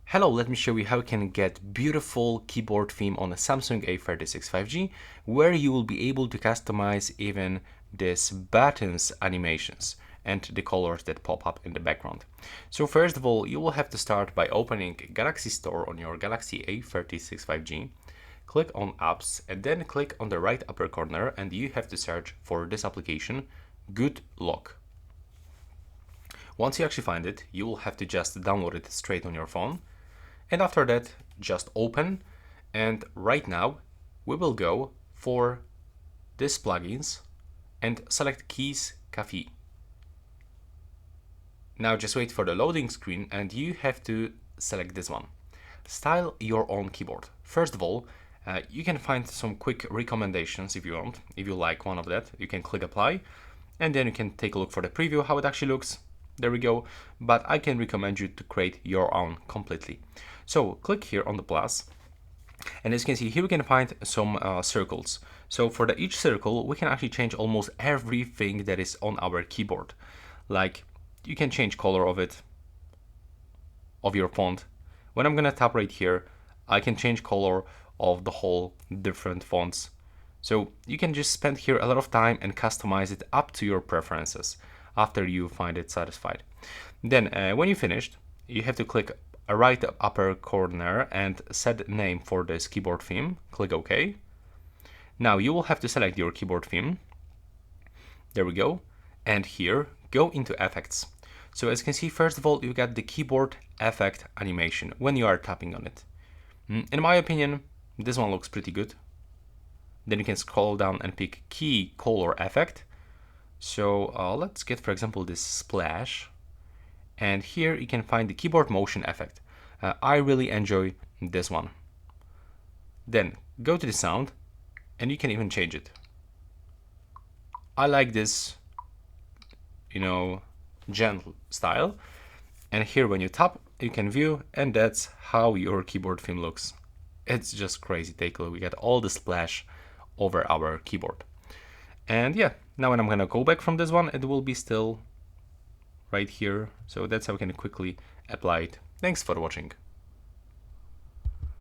Hello, let me show you how you can get beautiful keyboard theme on a Samsung A36 5G, where you will be able to customize even this buttons animations and the colors that pop up in the background. So first of all, you will have to start by opening Galaxy Store on your Galaxy A36 5G. Click on apps and then click on the right upper corner and you have to search for this application, Good Lock. Once you actually find it, you will have to just download it straight on your phone. And after that, just open. And right now, we will go for this plugins and select Keys Cafe. Now just wait for the loading screen and you have to select this one. Style your own keyboard. First of all, you can find some quick recommendations if you want. If you like one of that, you can click apply and then you can take a look for the preview, how it actually looks. There we go. But I can recommend you to create your own completely. So click here on the plus. And as you can see, here we can find some circles. So for each circle, we can actually change almost everything that is on our keyboard. Like you can change color of it, of your font. When I'm gonna tap right here, I can change color of the whole different fonts. So you can just spend here a lot of time and customize it up to your preferences after you find it satisfied. Then when you finished, you have to click a right upper corner and set name for this keyboard theme. Click OK. Now you will have to select your keyboard theme. There we go. And here, go into effects. So as you can see, first of all, you got the keyboard effect animation when you are tapping on it. In my opinion, this one looks pretty good. Then you can scroll down and pick key color effect. So let's get, for example, this splash. And here you can find the keyboard motion effect. I really enjoy this one. Then go to the sound and you can even change it. I like this, gentle style. And here when you tap, you can view, and that's how your keyboard theme looks. It's just crazy. Take a look. We got all the splash over our keyboard. And yeah, now when I'm gonna go back from this one, it will be still right here. So that's how we can quickly apply it. Thanks for watching.